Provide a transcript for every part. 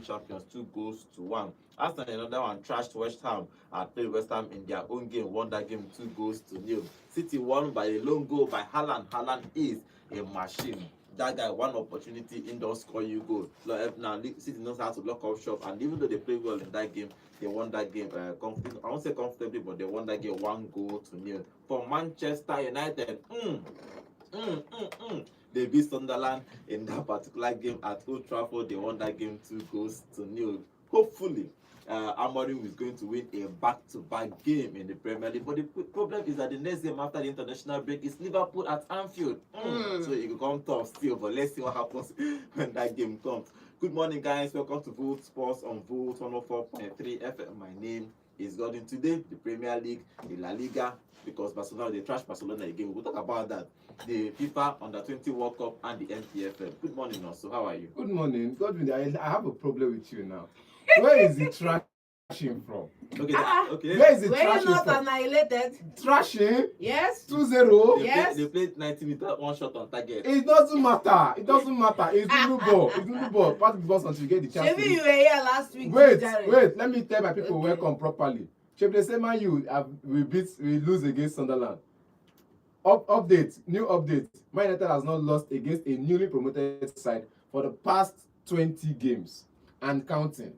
champions 2 goals to 1. Aston another one trashed West Ham and played West Ham in their own game, won that game 2 goals to 0. City won by a lone goal by Haaland. Haaland is a machine. That guy, one opportunity, in don't score you goal. Now City knows how to lock up shop, and even though they played well in that game, they won that game comfortably. I won't say comfortably, but they won that game 1 goal to 0. For Manchester United, they beat Sunderland in that particular game at Old Trafford. They won that game 2 goals to 0. Hopefully, Amorim is going to win a back-to-back game in the Premier League. But the problem is that the next game after the international break is Liverpool at Anfield. So it will come tough still, but let's see what happens when that game comes. Good morning, guys. Welcome to Vote Sports on Vote 104.3 FM. My name is Gordon. Today, the Premier League, the La Liga, because Barcelona, they trash Barcelona again. We'll talk about that. The FIFA Under-20 World Cup and the NPFL. Good morning, also. How are you? Good morning. Godwin, I have a problem with you now. Where is the trashing from? Okay. Where is the Were you trashing not from? annihilated? Trashing? Yes. 2-0? Yes. They played 90 meters, one shot on target. It doesn't matter. It doesn't matter. It's new ball. It's new ball. Pass the ball until you get the chance. Maybe you were here last week. Wait. Let me tell my people Okay. welcome properly. Shebi, they say man, we lose against Sunderland. New update. Man United has not lost against a newly promoted side for the past 20 games and counting.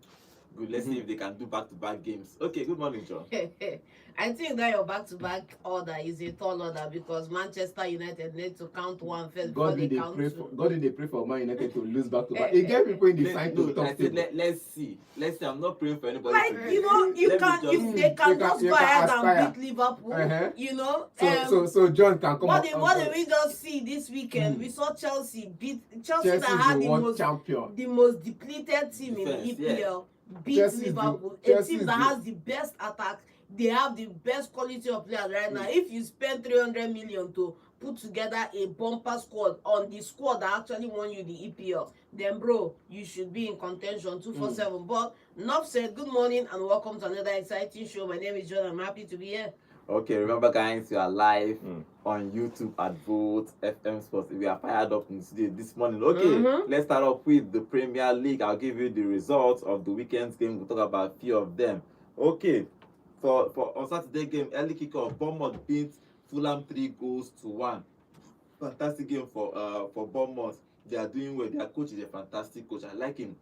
Good. Let's see if they can do back-to-back games. Okay. Good morning, John. I think that your back-to-back order is a tall order because Manchester United need to count one first before they count two. God they pray for Man United to lose back to back. It get people in the sign to talk to. Let's see. I'm not praying for anybody. Like, you know, they can just go ahead and beat Liverpool. You know. So John can come what up. did we just see this weekend? We saw Chelsea beat Chelsea that had the most depleted team in Defense, EPL. Beat Chelsea Liverpool, a team that has the best attack. They have the best quality of players right now. If you spend 300 million to put together a bumper squad on the squad that actually won you the EPL, then bro, you should be in contention 247. But enough said. Good morning and welcome to another exciting show. My name is John. I'm happy to be here. Okay, remember guys, we are live on YouTube at Vote FM Sports. We are fired up this morning. Okay, let's start off with the Premier League. I'll give you the results of the weekend's game. We'll talk about a few of them. Okay, for on Saturday game, early kickoff, Bournemouth beat Fulham 3 goals to 1. Fantastic game for Bournemouth. They are doing well. Their coach is a fantastic coach. I like him.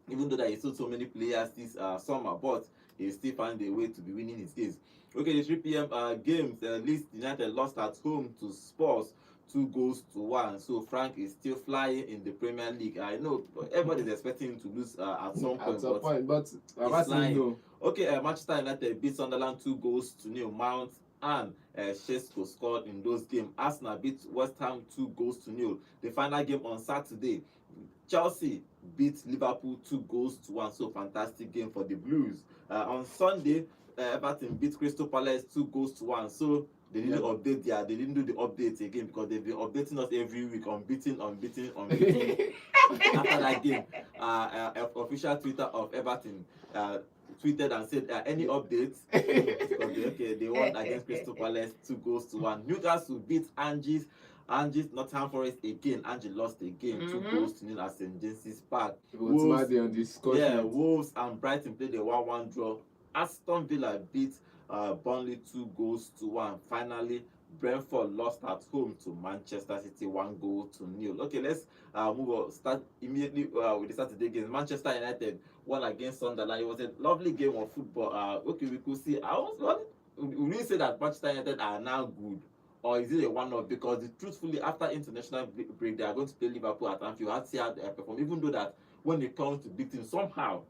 Even though there is so many players this summer, but he still found a way to be winning his games. Okay, the 3 p.m. Games, Leeds United lost at home to Spurs 2 goals to 1. So Frank is still flying in the Premier League. I know everybody's expecting him to lose at some point, but he's flying. Okay, Manchester United beat Sunderland 2 goals to 0. Mount and Shesko scored in those games. Arsenal beat West Ham 2 goals to 0. The final game on Saturday, Chelsea beat Liverpool 2 goals to 1. So fantastic game for the Blues. On Sunday, Everton beat Crystal Palace 2 goals to 1. So they didn't update they didn't do the updates again because they've been updating us every week, unbeaten. After that game, official Twitter of Everton tweeted and said, any updates? Because they won against Crystal Palace 2 goals to 1. Newcastle beat Angie's Nottingham Forest again. Angie lost again 2 goals to 0 at St. James's Park. Wolves and Brighton played a 1-1 draw. Aston Villa beat Burnley 2 goals to 1. Finally, Brentford lost at home to Manchester City 1 goal to 0. Okay, let's move on. Start immediately with the Saturday games. Manchester United won against Sunderland. It was a lovely game of football. Okay, we could see. We really say that Manchester United are now good, or is it a one-off? Because truthfully, after international break, they are going to play Liverpool at Anfield. I'll see how they perform. Even though that when they come to big teams, somehow,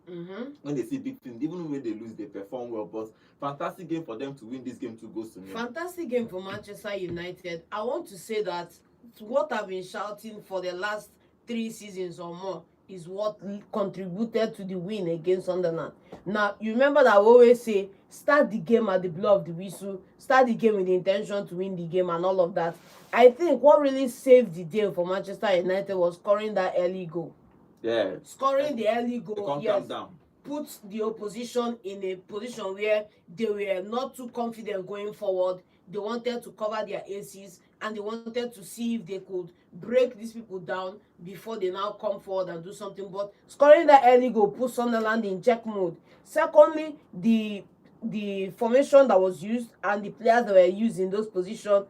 when they see big teams, even when they lose, they perform well. But fantastic game for them to win this game 2 goals to 0. Fantastic game for Manchester United. I want to say that what I've been shouting for the last 3 seasons or more is what contributed to the win against Sunderland. Now, you remember that we always say, start the game at the blow of the whistle, start the game with the intention to win the game and all of that. I think what really saved the day for Manchester United was scoring that early goal. Yeah. Scoring the early goal, yes, put the opposition in a position where they were not too confident going forward. They wanted to cover their aces and they wanted to see if they could break these people down before they now come forward and do something. But scoring that early goal put Sunderland in check mode. Secondly, the formation that was used and the players that were used in those positions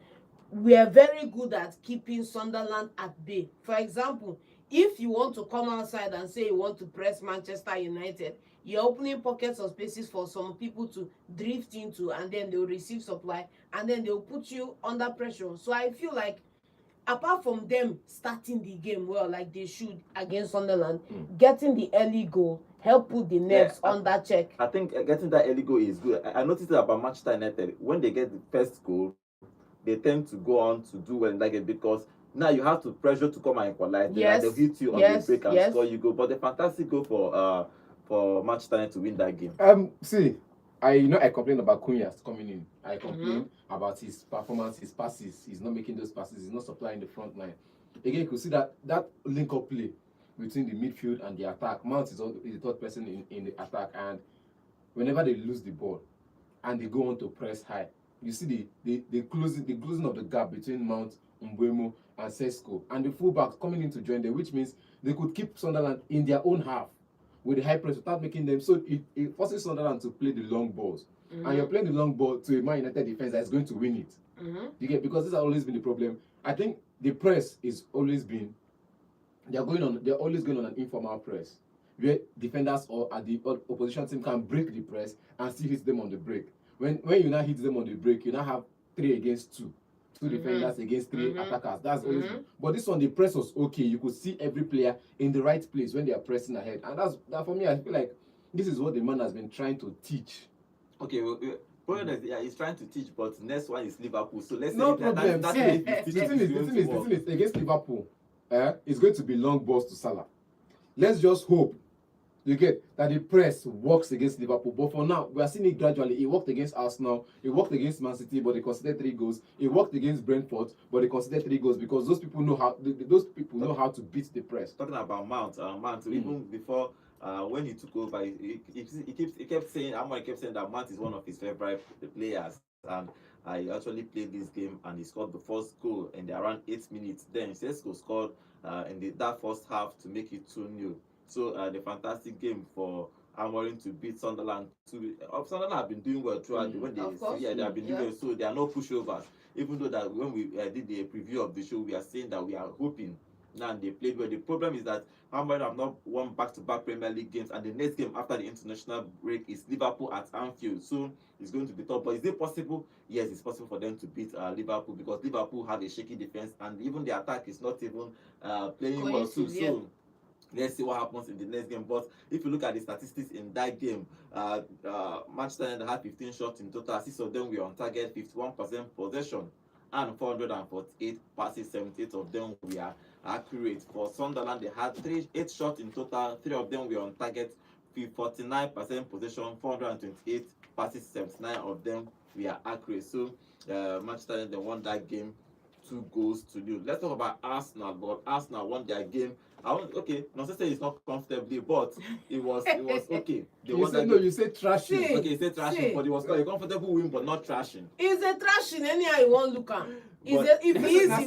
were very good at keeping Sunderland at bay. For example, if you want to come outside and say you want to press Manchester United, you're opening pockets of spaces for some people to drift into, and then they'll receive supply, and then they'll put you under pressure. So I feel like, apart from them starting the game well, like they should against Sunderland, getting the early goal help put the nerves under check. I think getting that early goal is good. I noticed that about Manchester United, when they get the first goal, they tend to go on to do well like it, because now you have to pressure to come and equalize. Yes. They'll hit you on the break and score you go. But the fantastic goal for Manchester United to win that game. See, I complained about Cunha coming in. I complained about his performance, his passes. He's not making those passes. He's not supplying the front line. Again, you could see that link-up play between the midfield and the attack. Mount is the third person in the attack, and whenever they lose the ball and they go on to press high, you see the closing of the gap between Mount, Mbeumo, and Sesko, and the fullbacks coming in to join them, which means they could keep Sunderland in their own half with the high press without making them. So it forces Sunderland to play the long balls. And you're playing the long ball to a Man United defense that is going to win it. You get, because this has always been the problem. I think the press is always been, they're always going on an informal press where defenders or the opposition team can break the press and still hit them on the break. When you now hit them on the break, you now have 3 against 2. 2 defenders against 3 attackers. That's always good. But this one, the press was okay. You could see every player in the right place when they are pressing ahead. And that for me, I feel like this is what the man has been trying to teach. Okay, he's trying to teach, but next one is Liverpool. So let's no say problem. The thing is, against Liverpool, it's going to be long balls to Salah. Let's just hope you get that the press works against Liverpool. But for now, we are seeing it gradually. It worked against Arsenal, it worked against Man City, but they considered 3 goals. It worked against Brentford, but they considered 3 goals because those people know how to beat the press. Talking about Mount, even before when he took over, he kept saying that Mount is one of his favorite players, and he actually played this game and he scored the first goal in around 8 minutes. Then Sesko scored in that first half to make it 2-0. So the fantastic game for Amorim to beat Sunderland. Sunderland have been doing well throughout when they have been doing well, so there are no pushovers. Even though that when we did the preview of the show, we are saying that we are hoping now they played well. The problem is that Amorim have not won back-to-back Premier League games, and the next game after the international break is Liverpool at Anfield. So it's going to be tough. But is it possible? Yes, it's possible for them to beat Liverpool, because Liverpool have a shaky defense, and even the attack is not even playing well too. So let's see what happens in the next game. But if you look at the statistics in that game, Manchester United had 15 shots in total. 6 of them were on target, 51% possession, and 448 passes. 78 of them were accurate. For Sunderland, they had 8 shots in total. 3 of them were on target, 49% possession, 428 passes. 79 of them were accurate. So Manchester United won that game 2 goals to 0. Let's talk about Arsenal. But Arsenal won their game. Not to say it's not comfortably, but it was okay. You said trashing. Okay, you said trashing, but it was a comfortable win, but not trashing. It's a trashing anyhow you want look at. If easy,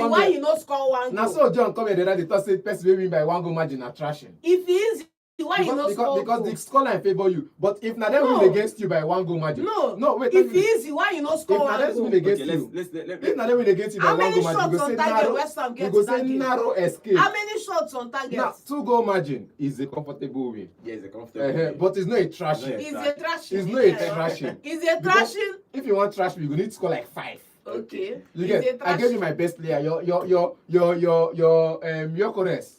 why you not score 1 goal? Now so John come here, they thought say person will win by 1 goal margin are trashing. If easy, why you not score? Because the scoreline favor you. But if now they win against you by 1 goal margin. No, wait. If easy, why you not score 1 goal? Win against you. If now they win against you by 1 goal margin, you go say narrow escape. How many shots on target? Now 2 goal margin is a comfortable win. Yeah, it's a comfortable win. But it's not a trashing. It's a trashing. It's not a trashing. It's a trashing. If you want trash, you need to score like 5. Okay. You get, I gave you my best player. Your Corres.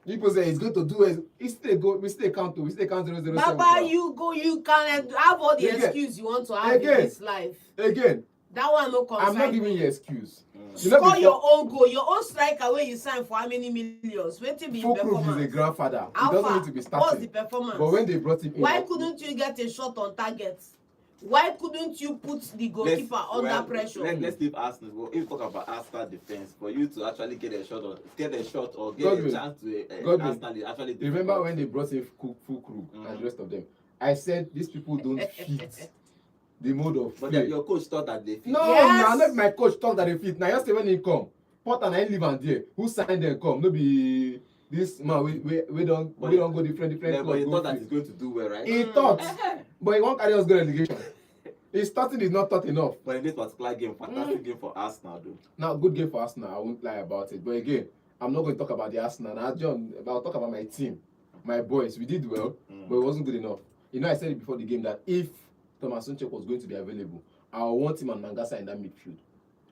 People say it's going to do it. We still count 007. Baba, you can have all the excuse you want to have in this life. Again. That one no concern. I'm not giving you excuse. Score your own goal. Your own striker where you sign for how many millions? Wait till be performance. Is a grandfather. He doesn't need to be starting. What's the performance? But when they brought him in, why couldn't you get a shot on target? Why couldn't you put the goalkeeper under pressure? Let's leave Arsenal. Well, if you talk about Arsenal defense, for you to actually get a shot or get a chance to Arsenal actually. Remember when they brought in Fulkrug and the rest of them? I said these people don't fit the mode of But play. your coach thought that they fit. No, Yes. nah, not my coach talk that they fit. Now yesterday when he come, Potter and I live and there. Who signed them come? No be this man. We don't go different Yeah, but he club, thought go that free. he's going to do well, right? He thought, but he won't carry us go relegation. His starting is not thought enough. But in this particular game, fantastic game for Arsenal, though. Now, good game for Arsenal. I won't lie about it. But again, I'm not going to talk about the Arsenal. Now, John, I'll talk about my team, my boys. We did well, but it wasn't good enough. You know, I said it before the game that if Thomas Tuchel was going to be available, I want him and Mangasa in that midfield,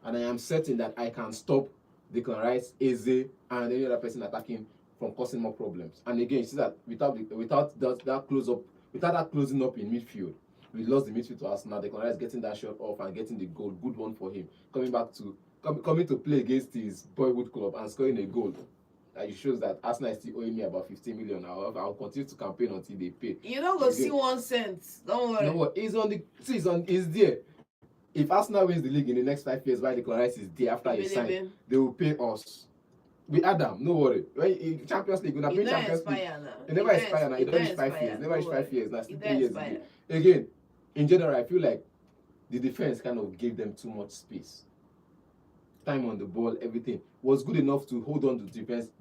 and I am certain that I can stop Declan Rice, Eze, and any other person attacking from causing more problems. And again, you see that without that closing up in midfield, we lost the midfield to Arsenal. Declan Rice getting that shot off and getting the goal, good one for him. Coming to play against his boyhood club and scoring a goal. It shows that Arsenal is still owing me about 15 million. However, I'll continue to campaign until they pay. You don't go see 1 cent. Don't worry. You know what? He's there. If Arsenal wins the league in the next 5 years, while Declan Rice is there after he signed, they will pay us. We add them, no worry. When Champions League, we're not paying Champions League. It never expire now. It don't reach 5 years. Never reach 5 years. That's 3 years. Again, in general, I feel like the defense kind of gave them too much space. Time on the ball, everything was good enough to hold on to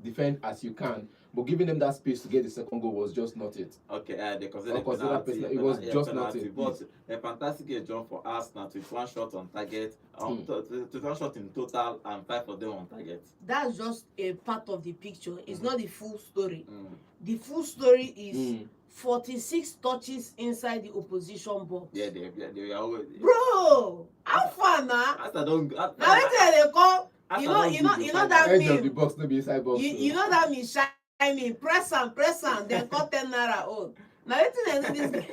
defend as you can, but giving them that space to get the second goal was just not it. Okay, they considered penalty. It was just not it. But a fantastic game, John, for Arsenal. 21 shots on target, 21 shots in total, and 5 of them on target. That's just a part of the picture. It's not the full story. The full story is 46 touches inside the opposition box. Yeah, they are always. Bro, how far now? Arsenal don't. Now they call. You know that edge mean. of the box, no be inside box. You know that mean shine press and then cut 10 naira own. Now this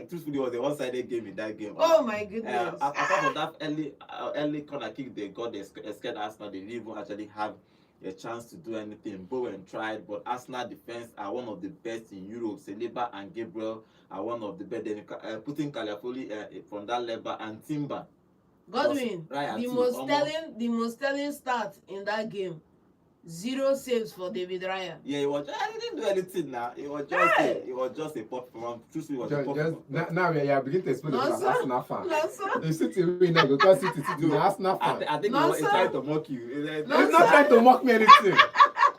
Truthfully, it was a one-sided game in that game. Oh my goodness. Apart from that early corner kick they got, they scared Arsenal. They didn't even actually have a chance to do anything. Bowen tried, but Arsenal defense are one of the best in Europe. Saliba and Gabriel are one of the best. Putting Calafoli from that level and Timber. Godwin, right, the most telling start in that game. 0 saves for David Raya. Yeah, he didn't do anything now. It was just a pop performance. Truthfully, it was a pop performance. Now we are beginning to explain as an Arsenal fan. No, sir. The City win now because City is an Arsenal fan. I think No, he's sir. trying to mock you. He's not trying to mock me anything.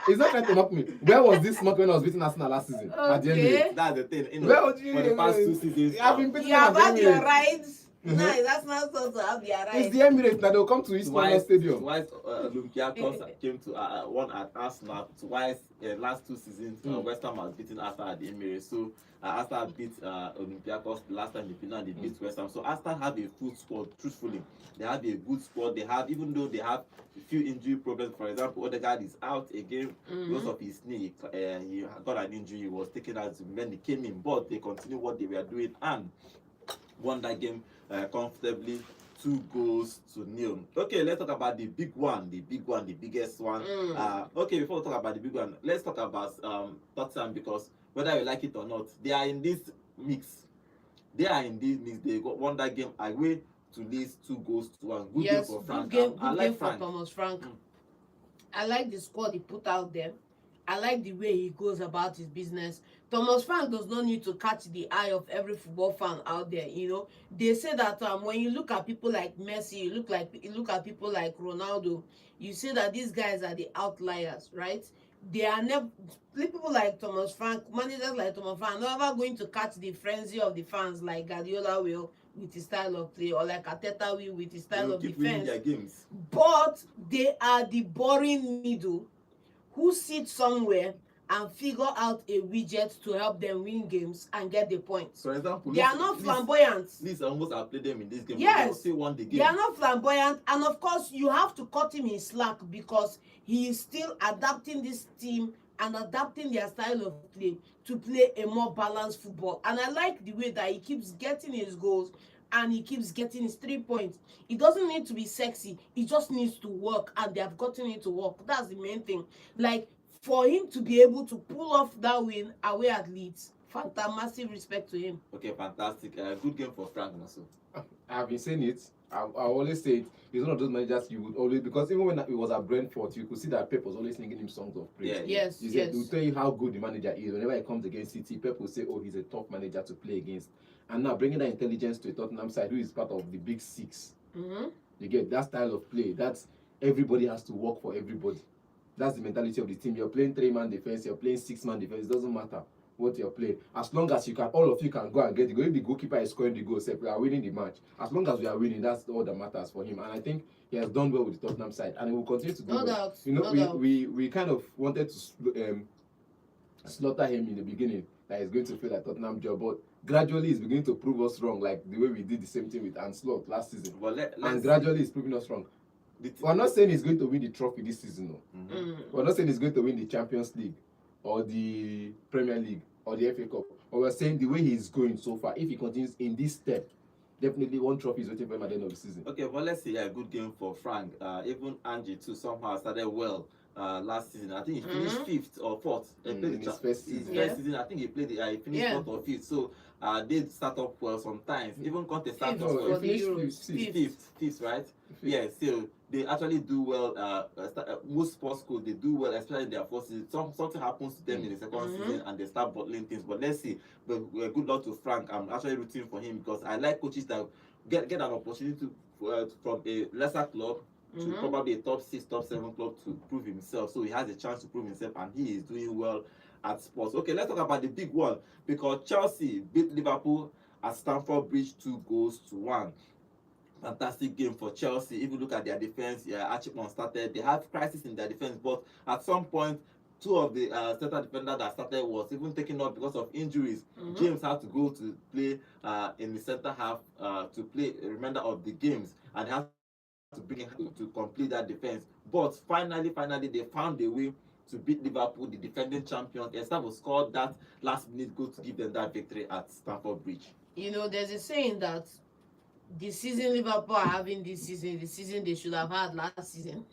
He's not trying to mock me. Where was this mock when I was beating Arsenal last season? At the end. That's the thing. You know, Where would you? for the past 2 seasons, I've been beating You have them at had the your Emirates. rights. Nice, that's not supposed to have your rights. It's the Emirates now. They'll come to East London Stadium. Twice Olympiacos came to one at Arsenal. Twice last 2 seasons, WESTHAM has beaten Arsenal at the Emirates. So Arsenal beat Olympiacos the last time they beat and they beat WESTHAM. So Arsenal have a full squad. Truthfully, they have a good squad. They have, even though they have a few injury problems. For example, Odegaard is out again because of his knee. He got an injury. He was taken out when he came in, but they continue what they were doing and won that game comfortably, 2-0. Okay, let's talk about the big one, the biggest one. Okay, before we talk about the big one, let's talk about Tottenham, because whether you like it or not, they are in this mix. They won that game away to Leeds 2-1. Good game for Frank. Good I like game for Frank. Thomas Frank. I like the squad he put out there. I like the way he goes about his business. Thomas Frank does not need to catch the eye of every football fan out there. You know, they say that when you look at people like Messi, you look at people like Ronaldo, you say that these guys are the outliers, right? They are never, people like Thomas Frank, managers like Thomas Frank, are never going to catch the frenzy of the fans like Guardiola will with his style of play, or like Arteta will with his style of defense. Their games. But they are the boring middle who sit somewhere and figure out a widget to help them win games and get the points. For example, they are not flamboyant. Leeds almost outplayed them in this game. Yes, they still won the game. They are not flamboyant, and of course you have to cut him in slack because he is still adapting this team and adapting their style of play to play a more balanced football. And I like the way that he keeps getting his goals and he keeps getting his 3 points. It doesn't need to be sexy. It just needs to work, and they have gotten it to work. That's the main thing. Like, for him to be able to pull off that win away at Leeds, massive respect to him. Okay, fantastic. Good game for Frank also. I have been saying it. I always say it. He's one of those managers you would always, because even when it was at Brentford, you could see that Pep was always singing him songs of praise. Yes, He said, yes. he'll tell you how good the manager is. Whenever he comes against City, Pep will say, oh, he's a tough manager to play against. And now bringing that intelligence to a Tottenham side, who is part of the big six. You get that style of play. That's everybody has to work for everybody. That's the mentality of the team. You're playing 3-man defense, you're playing 6-man defense. It doesn't matter what you're playing. As long as you can, all of you can go and get the goal. If the goalkeeper is scoring the goal, say we are winning the match. As long as we are winning, that's all that matters for him. And I think he has done well with the Tottenham side, and he will continue to do well. No doubt. You know, no doubt. we kind of wanted to slaughter him in the beginning, that he's going to fail at Tottenham job, but gradually he's beginning to prove us wrong, like the way we did the same thing with Anslot last season. Well, and gradually he's proving us wrong. We're not saying he's going to win the trophy this season, no. We're not saying he's going to win the Champions League or the Premier League or the FA Cup. But we're saying the way he's going so far, if he continues in this step, definitely one trophy is waiting for him at the end of the season. Okay, well, let's see a good game for Frank. Even Angie too somehow started well last season. I think he finished 5th or 4th. In his first season. First season, I think he played. He finished 4th or 5th. So they start up well sometimes. Even Conte started Fifth well. for the Euros. 5th, right? Yeah, so they actually do well. Most sports schools, they do well, especially in their first season. Something happens to them in the second season and they start bottling things. But let's see. But good luck to Frank. I'm actually rooting for him because I like coaches that get an opportunity to, from a lesser club to probably a top 6, top 7 club to prove himself. So he has a chance to prove himself, and he is doing well at sports. Okay, let's talk about the big one, because Chelsea beat Liverpool at Stamford Bridge 2-1. Fantastic game for Chelsea. If you look at their defense, Archibald started. They have crisis in their defense, but at some point, 2 of the center defenders that started was even taken off because of injuries. James had to go to play in the center half to play a remainder of the games, and had to bring him to complete that defense. But finally, they found a way to beat Liverpool, the defending champions. Estavo scored that last-minute goal to give them that victory at Stamford Bridge. You know, there's a saying that the season Liverpool are having this season, the season they should have had last season.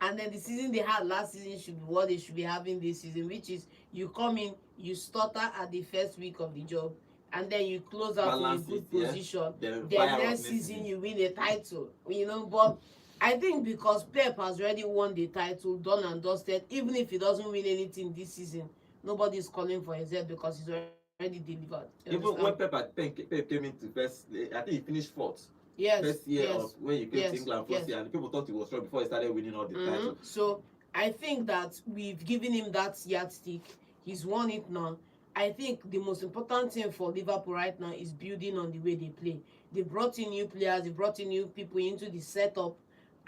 And then the season they had last season should be what they should be having this season, which is you come in, you stutter at the first week of the job, and then you close out in a good position. Then next season you win a title, you know. But I think because Pep has already won the title, done and dusted, even if he doesn't win anything this season, nobody's calling for his head because he's already delivered. Even when Pep came into first, I think he finished 4th. Yes. First year of when you came to England, first year, and people thought he was strong before he started winning all the titles. So I think that we've given him that yardstick. He's won it now. I think the most important thing for Liverpool right now is building on the way they play. They brought in new players, they brought in new people into the setup,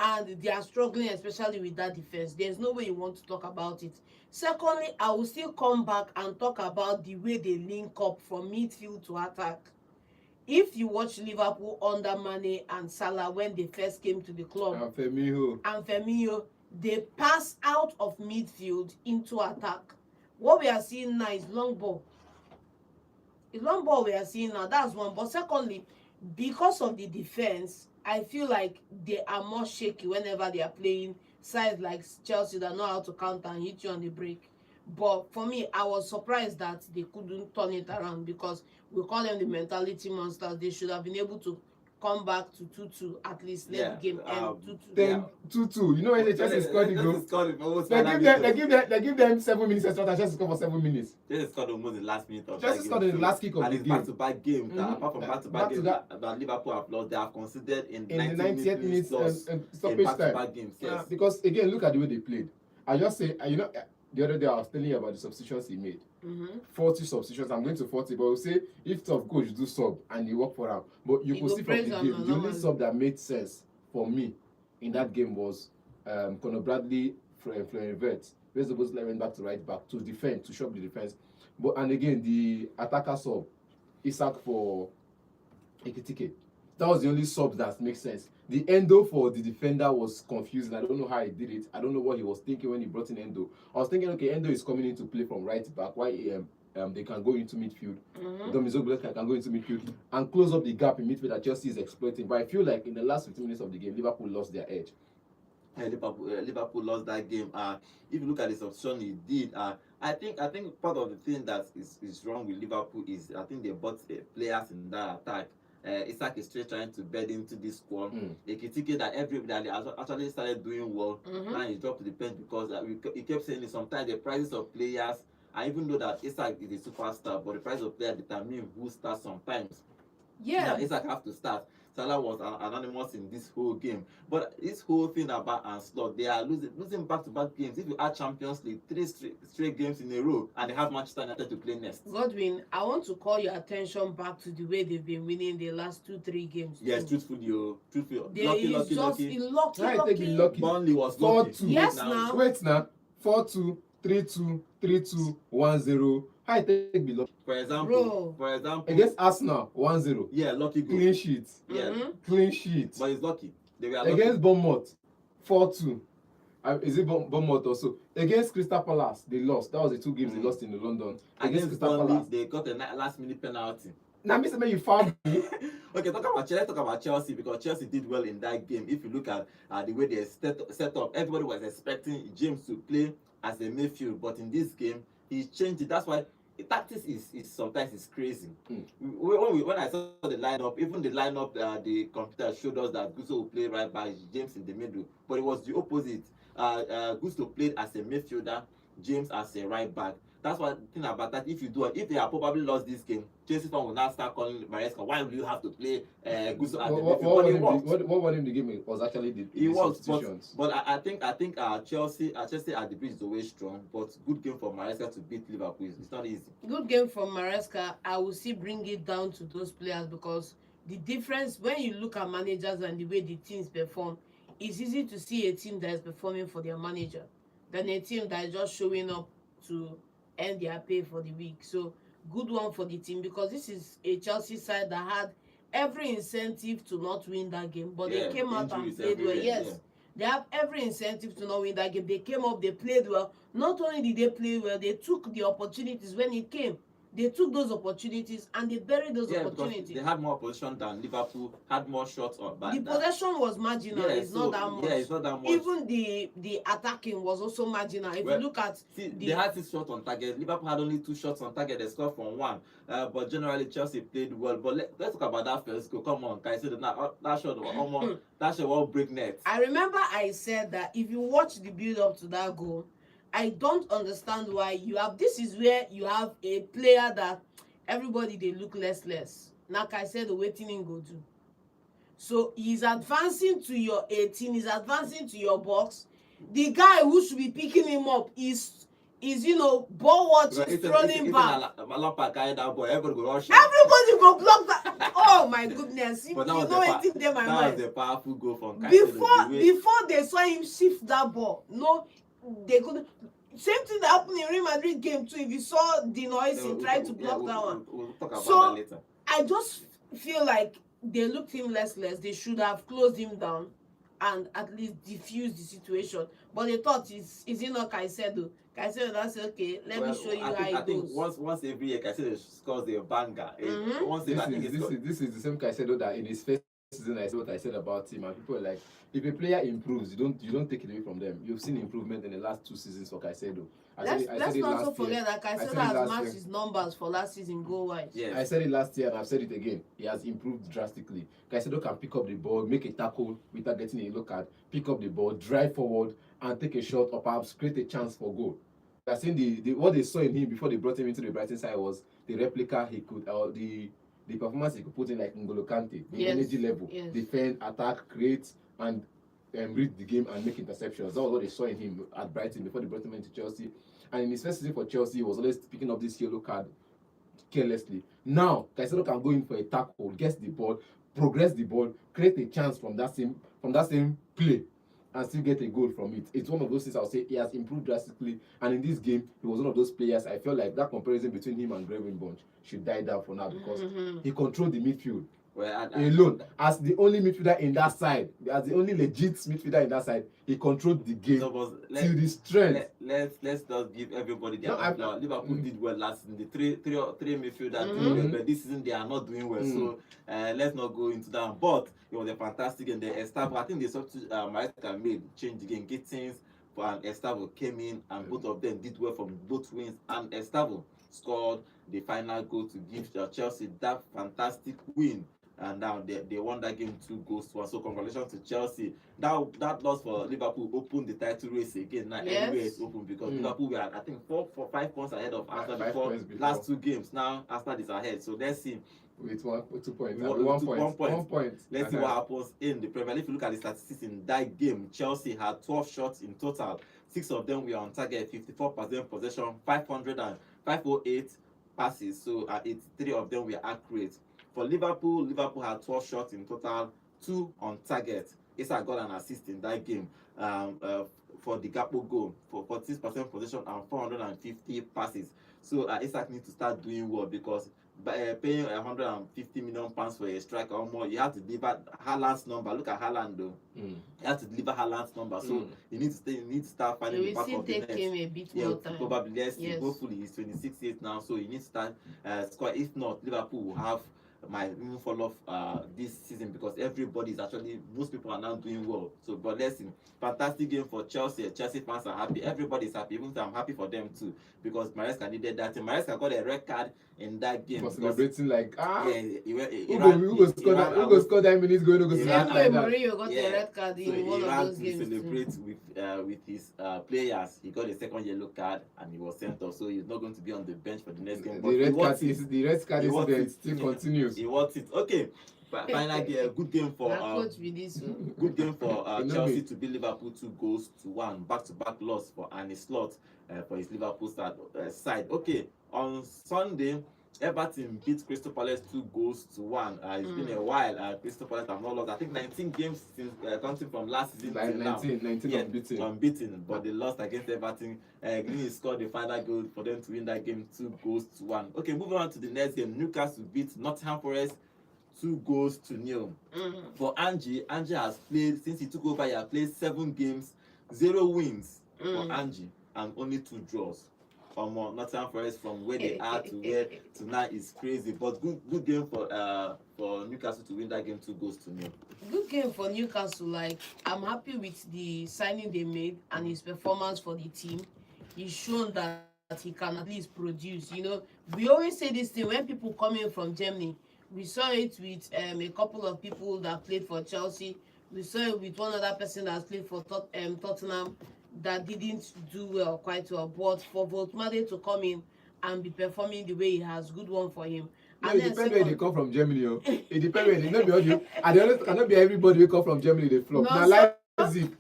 and they are struggling, especially with that defense. There's no way you want to talk about it. Secondly, I will still come back and talk about the way they link up from midfield to attack. If you watch Liverpool under Mane and Salah when they first came to the club, And Firmino, they pass out of midfield into attack. What we are seeing now is long ball. The long ball we are seeing now, that's one. But secondly, because of the defense, I feel like they are more shaky whenever they are playing sides like Chelsea that know how to counter and hit you on the break. But for me, I was surprised that they couldn't turn it around, because we call them the mentality monsters. They should have been able to come back to 2-2 at least. Let the game end 2-2. Then 2-2. You know when Chelsea scored the goal? They give them 7 minutes extra, and Chelsea scored for 7 minutes. Chelsea scored almost the last minute of Chelsea scored in the last kick of the game. Back-to-back games. Apart from back-to-back games that Liverpool have lost, they have considered in the 90th minutes stoppage back-to-back time. games. Yes. Because again, look at the way they played. I just say, you know, the other day I was telling you about the substitutions he made. 40 substitutions. I'm going to 40, but we'll say if top coach do sub and you work for him. But you could see from the game, the only sub that made sense for me in that game was Conor Bradley from Vert. We're supposed to went back to right back to defend, to shove the defense. But and again, the attacker sub, Isak for Ekitike. That was the only sub that makes sense. The Endo for the defender was confusing. I don't know how he did it. I don't know what he was thinking when he brought in Endo. I was thinking, okay, Endo is coming in to play from right back. Why they can go into midfield. Domizoglu can go into midfield and close up the gap in midfield that Chelsea is exploiting. But I feel like in the last 15 minutes of the game, Liverpool lost their edge. Liverpool lost that game. If you look at the substitution he did, I think part of the thing that is wrong with Liverpool is I think they bought players in that attack Isak is still trying to bed into this squad. Ekitike that everybody actually started doing well. Now he dropped to the bench because he kept saying it, sometimes the prices of players, and even though that Isak is a superstar, but the price of player determine who starts sometimes. Yeah. Isak have to start. Salah was anonymous in this whole game. But this whole thing about Anslot, they are losing back-to-back games. If you add Champions League, 3 straight games in a row, and they have Manchester United to play next. Godwin, I want to call your attention back to the way they've been winning the last 2-3 games. Yes, truthfully. Lucky. Burnley was lucky. 4-2. Yes, now. Wait now. 4-2, 3-2, 3-2, 1-0. How I take be lucky? For example, against Arsenal, 1-0. Yeah, lucky goal. Clean sheet. Yeah. Clean sheet. But it's lucky. They were lucky. Against Bournemouth, 4-2. Is it Bournemouth also? Against Crystal Palace, they lost. That was the 2 games they lost in London. Against Crystal Palace, they got a last-minute penalty. Now, Mr. You found me. Okay, let's talk about Chelsea, because Chelsea did well in that game. If you look at the way they set up, everybody was expecting James to play as a midfield, but in this game, he changed it. That's why the tactics is sometimes is crazy. When I saw the lineup, even the lineup, the computer showed us that Gusto will play right back, James in the middle, but it was the opposite. Gusto played as a midfielder, James as a right back. That's one thing about that. If they have probably lost this game, Chelsea fan will now start calling Maresca. Why do you have to play Gusto as the midfielder? What won him the game was actually the substitutions. But I think Chelsea at the bridge is always strong. But good game for Maresca to beat Liverpool. It's not easy. Good game for Maresca. I will still bring it down to those players, because the difference when you look at managers and the way the teams perform, it's easy to see a team that is performing for their manager than a team that is just showing up to earn their pay for the week. So good one for the team, because this is a Chelsea side that had every incentive to not win that game, but they came out and played well. Yes, they have every incentive to not win that game. They came up, they played well. Not only did they play well, they took the opportunities when it came. They took those opportunities and they buried those opportunities. They had more possession than Liverpool, had more shots on back. The possession was marginal. It's not that much. Yeah, it's not that much. Even the attacking was also marginal. If you look at they had 6 shots on target. Liverpool had only 2 shots on target. They scored from 1. But generally Chelsea played well. But let's talk about that first goal. Come on, guys. That shot almost that shot won't break net. I remember I said that if you watch the build up to that goal, I don't understand why you have. This is where you have a player that everybody they look less. Like I said, the waiting in go do. So he's advancing to your 18. He's advancing to your box. The guy who should be picking him up is ball watching, strolling back. Everybody go block that. Oh my goodness! But that was the powerful goal from Caicedo. Before they saw him shift that ball, no. They couldn't. Same thing that happened in Real Madrid game too. If you saw the noise, he tried to block that one. We'll talk about that later. I just feel like they looked him less. They should have closed him down and at least diffused the situation. But they thought, is it not Caicedo? Caicedo, that's okay. Let me show you how it goes. I think once every year Caicedo scores a banger. This is the same Caicedo that in his first season I said what I said about him, and people are like, if a player improves, you don't take it away from them. You've seen improvement in the last 2 seasons for Caicedo. Let's not also forget that Caicedo has matched his numbers for last season goal-wise. Yes. I said it last year and I've said it again. He has improved drastically. Caicedo can pick up the ball, make a tackle without getting a yellow card, pick up the ball, drive forward, and take a shot or perhaps create a chance for goal. I think what they saw in him before they brought him into the Brighton side was the replica he could, or the performance he could put in, like N'Golo Kante, the energy level, defend, attack, create, and read the game and make interceptions. That was what they saw in him at Brighton before they brought him into Chelsea. And in his first season for Chelsea, he was always picking up this yellow card carelessly. Now, Caicedo can go in for a tackle, get the ball, progress the ball, create a chance from that same play, and still get a goal from it. It's one of those things I'll say he has improved drastically. And in this game, he was one of those players. I felt like that comparison between him and Gravenberch should die down for now, because he controlled the midfield. Alone, as the only midfielder in that side, as the only legit midfielder in that side, he controlled the game to the strength. Let's just give everybody their Liverpool did well last season. The three midfielders, but this season they are not doing well. So let's not go into that. But it was a fantastic game. The Estavo, I think they substitute Maresca made change the game. Gittins and Estavo came in, and both of them did well from both wins. And Estavo scored the final goal to give Chelsea that fantastic win. and now they won that game 2-1. So congratulations to Chelsea. That loss for Liverpool opened the title race again. Now everywhere is open because Liverpool were, I think, 5 points ahead of Arsenal before last 2 games. Now Arsenal is ahead. So let's see. With 2 points. One point. 1 point. Let's see what happens in the Premier League. If you look at the statistics in that game, Chelsea had 12 shots in total. 6 of them were on target, 54% possession, 508 passes. So 83 of them were accurate. For Liverpool had 12 shots in total, 2 on target. Isak got an assist in that game for the Gakpo goal for 46% possession and 450 passes. So Isak needs to start doing well because paying 150 million pounds for a striker or more, you have to deliver Haaland's number. Look at Haaland though. You have to deliver Haaland's number. So you need to start finding the back of the net. Him a bit more time. Probably yes. Hopefully he's 26 years now, so you need to start score. If not, Liverpool will have might even fall off this season because most people are now doing well. So, but let's see. Fantastic game for Chelsea. Chelsea fans are happy. Everybody's happy. Even though I'm happy for them too because Maresca needed that. Maresca got a red card in that game. Was celebrating like who go score that minutes going to go see that. Mourinho got a red card in one of those games. To celebrate with his players. He got a second yellow card and he was sent off. So he's not going to be on the bench for the next game. The red card incident still continues. He wants it. Okay. Finally, a good game for Chelsea to beat Liverpool 2-1. Back-to-back loss for Arne Slot for his Liverpool side. Okay, on Sunday, Everton beat Crystal Palace 2-1. It's been a while. Crystal Palace have not lost. I think 19 games since counting from last season. 19 unbeaten. But they lost against Everton. Green scored the final goal for them to win that game 2-1. Okay, moving on to the next game. Newcastle beat Nottingham Forest 2-0. For Angie has played, since he took over, he has played 7 games, 0 wins for Angie, and only 2 draws. Nottingham Forest from where they are to where tonight is crazy. But good game for Newcastle to win that game 2-0. Good game for Newcastle. Like, I'm happy with the signing they made and his performance for the team. He's shown that he can at least produce. You know, we always say this thing when people come in from Germany. We saw it with a couple of people that played for Chelsea. We saw it with one other person that played for Tottenham that didn't do quite well. But for Voltmade to come in and be performing the way he has, good one for him. No, it depends where they come from Germany. It depends where they not be audio. And they cannot be everybody who come from Germany they flop. No, now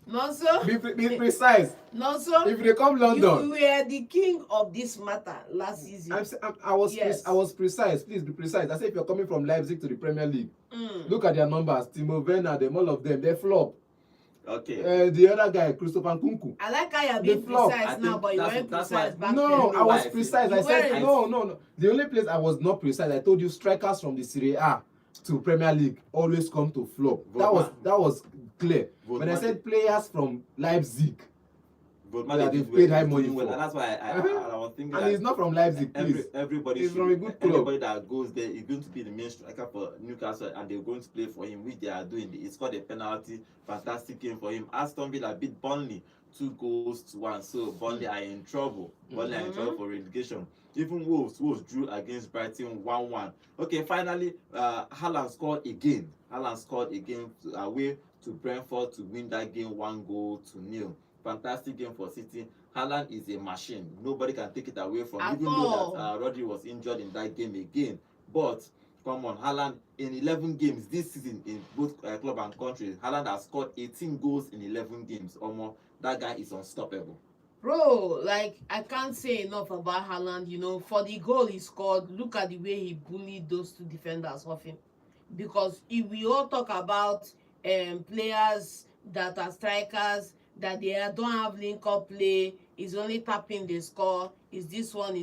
no, sir. Be precise. No, sir. If they come London, you were the king of this matter last season. I was precise. Please be precise. I said if you're coming from Leipzig to the Premier League, look at their numbers. Timo Werner, them all of them, they flop. Okay. The other guy, Christopher Nkunku. I like how you're being precise now, but you weren't precise back then. No, I was precise. I said no. The only place I was not precise, I told you strikers from the Serie A to Premier League always come to flop. That was clear. When I said players from Leipzig, that they paid high money for. That's why I was thinking. And he's not from Leipzig, please. He's from a good club. Everybody that goes there is going to be the main striker for Newcastle, and they're going to play for him, which they are doing. He scored a penalty, fantastic game for him. Aston Villa beat Burnley 2-1. So Burnley are in trouble. Burnley are in trouble for relegation. Even Wolves drew against Brighton 1-1. Okay, finally, Haaland scored again. Away to Brentford to win that game 1-0. Fantastic game for City. Haaland is a machine. Nobody can take it away from him, even though that Rodri was injured in that game again. But come on, Haaland in 11 games this season in both club and country, Haaland has scored 18 goals in 11 games. That guy is unstoppable. Bro, like, I can't say enough about Haaland. You know, for the goal he scored, look at the way he bullied those 2 defenders off him. Because if we all talk about players that are strikers, that they don't have link-up play, is only tapping the score, is this one.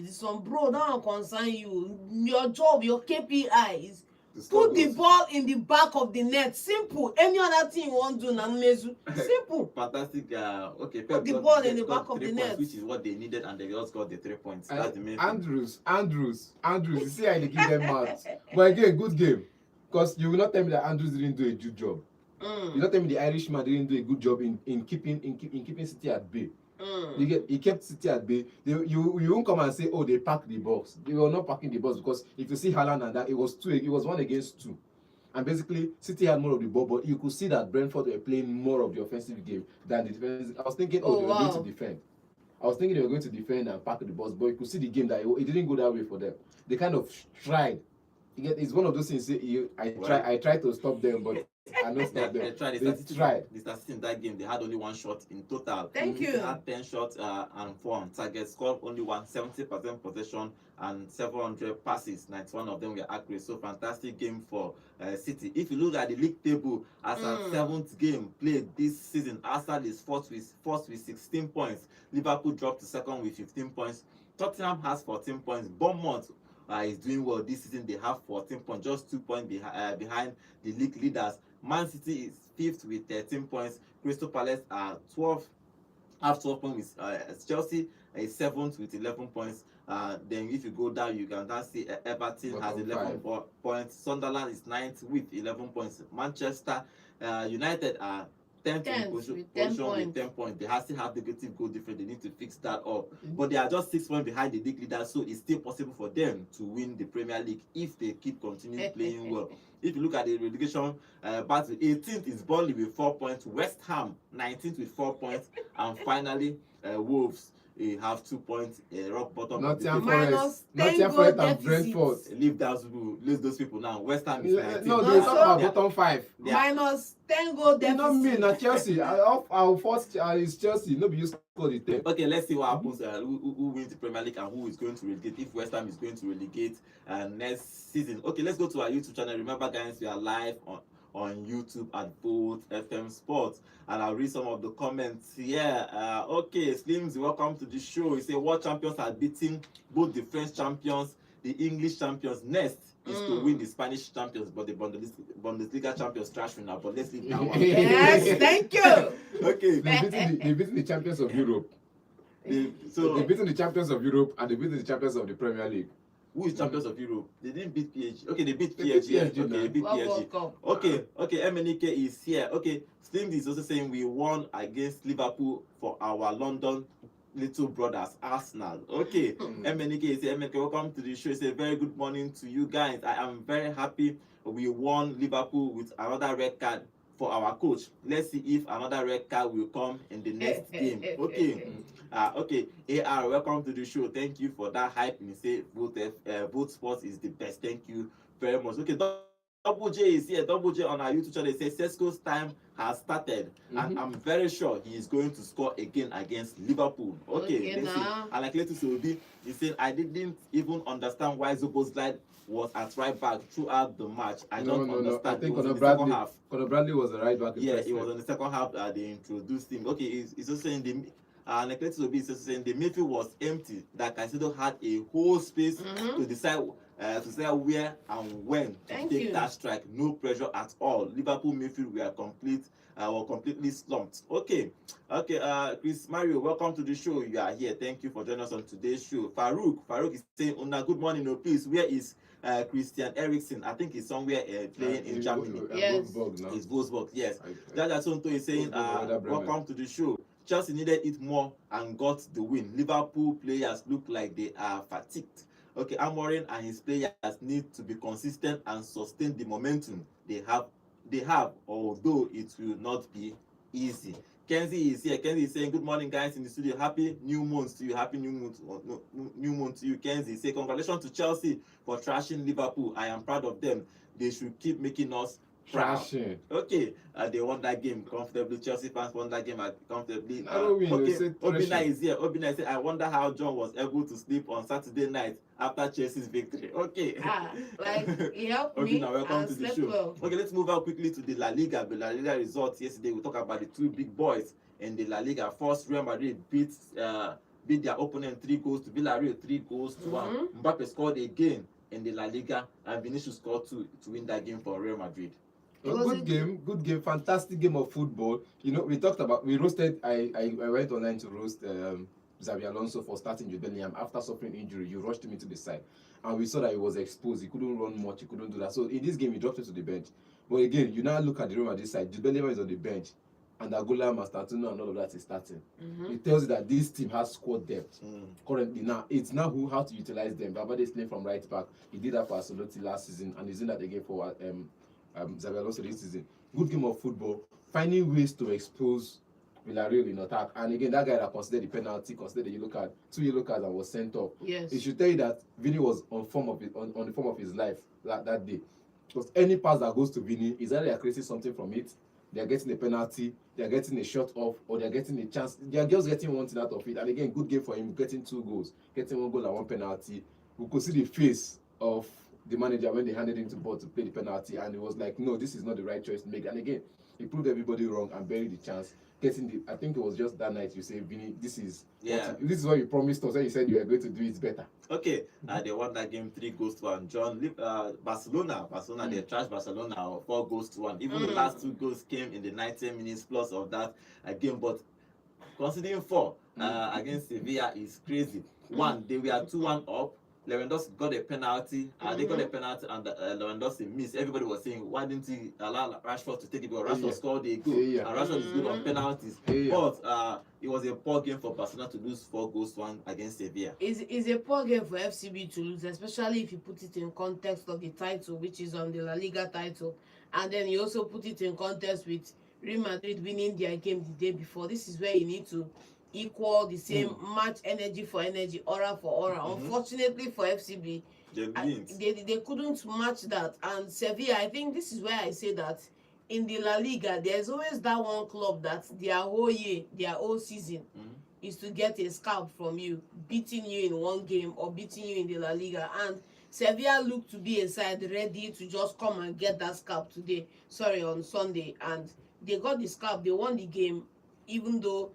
Bro, that don't concern you. Your job, your KPI is put the ball in the back of the net. Simple. Any other thing you want to do, Namezu. Simple. Fantastic. Okay, put the ball in the back of the net. Which is what they needed, and they just got the 3 points. That's the main Andrews. You see how they give them out. But again, good game. Because you will not tell me that Andrews didn't do a good job. You not tell me the Irishman didn't do a good job in keeping City at bay. He kept City at bay. You won't come and say, they packed the box. They were not packing the box because if you see Haaland and that, it was 1 against 2. And basically, City had more of the ball, but you could see that Brentford were playing more of the offensive game than the defensive. I was thinking, they were going to defend. I was thinking they were going to defend and pack the balls, but you could see the game that it didn't go that way for them. They kind of tried. It's one of those things. I tried to stop them, but I don't stop them. They tried. The statistics in that game, they had only 1 shot in total. Thank you. They had 10 shots and 4 on target. Scored only 70% possession and 700 passes. 91 of them were accurate. So fantastic game for City. If you look at the league table, as a 7th game played this season, Arsenal is first with 16 points. Liverpool dropped to 2nd with 15 points. Tottenham has 14 points. Bournemouth is doing well this season. They have 14 points, just 2 points behind the league leaders. Man City is 5th with 13 points. Crystal Palace are 12th, have 12 points. Chelsea is 7th with 11 points. Then if you go down, you can now see Everton has 11 points. Sunderland is 9th with 11 points. Manchester United are 10th in position with 10 points. They still have negative goal difference. They need to fix that up. But they are just 6 points behind the league leader, so it's still possible for them to win the Premier League if they keep continuing playing well. If you look at the relegation battle, 18th is Burnley with 4 points. West Ham 19th with 4 points, and finally Wolves have 2 points. Rock bottom. Nottingham Forest and Brentford. Leave those people now. West Ham is 19. No, they talk about bottom 5. Minus 10 goal deficit. Not me, not Chelsea. Our first is Chelsea. Nobody you score the 10. Okay, let's see what happens. Who wins the Premier League and who is going to relegate? If West Ham is going to relegate next season. Okay, let's go to our YouTube channel. Remember, guys, we are live on YouTube at both FM Sports, and I'll read some of the comments here. Okay, Slims, welcome to the show. He said, what champions are beating both the French champions, the English champions? Next is to win the Spanish champions, but the Bundesliga champions trash now. But let's leave that one. Yes, thank you. Okay, they're beating the champions of Europe. They're beating the champions of Europe, and they're beating the champions of the Premier League. Who is champions of Europe? They didn't beat PSG. Okay, they beat PSG. Okay, they beat PSG. Okay, MNK is here. Okay, Slim is also saying we won against Liverpool for our London little brothers, Arsenal. Okay, MNK is here. MNK, welcome to the show. It's a very good morning to you guys. I am very happy we won Liverpool with another red card for our coach. Let's see if another red card will come in the next game. Okay. Okay, AR, welcome to the show. Thank you for that hype. You say Vote Sports is the best. Thank you very much. Okay, Double J is here. Double J on our YouTube channel. It says Sesko's time has started, and I'm very sure he is going to score again against Liverpool. Okay, let's see. And like Letus Obi, he said, I didn't even understand why Zoboslai was at right back throughout the match. I don't understand. I think Conor Bradley was the right back. Yeah, it was on the second half that they introduced him. Okay, he's also saying the Necklace Obi is also saying the midfield was empty. That Caicedo had a whole space to decide where and when to take that strike. No pressure at all. Liverpool midfield were completely slumped. Okay, Chris Mario, welcome to the show. You are here. Thank you for joining us on today's show. Farouk is saying, Una, good morning, no please. Where is Christian Eriksen? I think he's somewhere playing in Germany. Yes, it's Wolfsburg. Yes. Jaja Sonto is saying, welcome to the show. Chelsea needed it more and got the win. Liverpool players look like they are fatigued. Okay, Amorim and his players need to be consistent and sustain the momentum they have, although it will not be easy. Kenzie is here. Kenzie is saying, good morning, guys in the studio. Happy new month to you. Happy new month to you, Kenzie. Say, congratulations to Chelsea for trashing Liverpool. I am proud of them. They should keep making us trashing. Okay, they won that game comfortably. Chelsea fans won that game comfortably. Okay, Obina is here. Obina said, I wonder how John was able to sleep on Saturday night after Chelsea's victory. Okay. He helped me. Obina, welcome to the show. Well. Okay, let's move out quickly to the La Liga. The La Liga results yesterday. We'll talk about the two big boys in the La Liga. First, Real Madrid beat their opponent 3 goals to Villarreal, 3 goals to 1. Mbappe scored again in the La Liga, and Vinicius scored 2 to win that game for Real Madrid. Good game, fantastic game of football. You know, we roasted. I went online to roast Xabi Alonso for starting Jude Bellingham after suffering injury. You rushed him into the side, and we saw that he was exposed. He couldn't run much. He couldn't do that. So in this game, he dropped it to the bench. But again, you now look at the Real Madrid side. Jude Bellingham is on the bench, and Agola, Mastantuno, and all of that is starting. It tells you that this team has squad depth currently. Now it's now how to utilize them. Valverde is playing from right back. He did that for Ancelotti last season, and he's doing that again for Xabi Alonso this season. Good game of football, finding ways to expose Villarreal in attack. And again, that guy that considered the penalty, considered the yellow card, 2 yellow cards, and was sent off. Yes. It should tell you that Vini was on the form of his life that day. Because any pass that goes to Vini is either they are creating something from it, they are getting a penalty, they are getting a shot off, or they are getting a chance. They are just getting one thing out of it. And again, good game for him, getting 2 goals, getting 1 goal and 1 penalty. We could see the face of the manager when they handed him the ball to play the penalty, and it was like, no, this is not the right choice to make. And again, he proved everybody wrong and buried the chance. Getting the, I think it was just that night you say, Vinny, this is what you promised us when you said you were going to do it better. Okay, they won that game 3 goals to 1. John, Barcelona, they trashed Barcelona 4 goals to 1. Even the last 2 goals came in the 90 minutes plus of that game. But considering 4 against Sevilla is crazy. 1, they were 2-1 up. Lewandowski got a penalty. They got a penalty, and Lewandowski missed. Everybody was saying, why didn't he allow Rashford to take it? Because Rashford scored a goal, and Rashford is good on penalties. But it was a poor game for Barcelona to lose 4 goals to 1 against Sevilla. It's a poor game for FCB to lose, especially if you put it in context of the title, which is on the La Liga title, and then you also put it in context with Real Madrid winning their game the day before. This is where you need to equal the same match, energy for energy, aura for aura. Unfortunately for FCB, they couldn't match that. And Sevilla, I think this is where I say that in the La Liga, there's always that one club that their whole year, their whole season is to get a scalp from you, beating you in 1 game or beating you in the La Liga. And Sevilla looked to be a side ready to just come and get that scalp on Sunday. And they got the scalp, they won the game, even though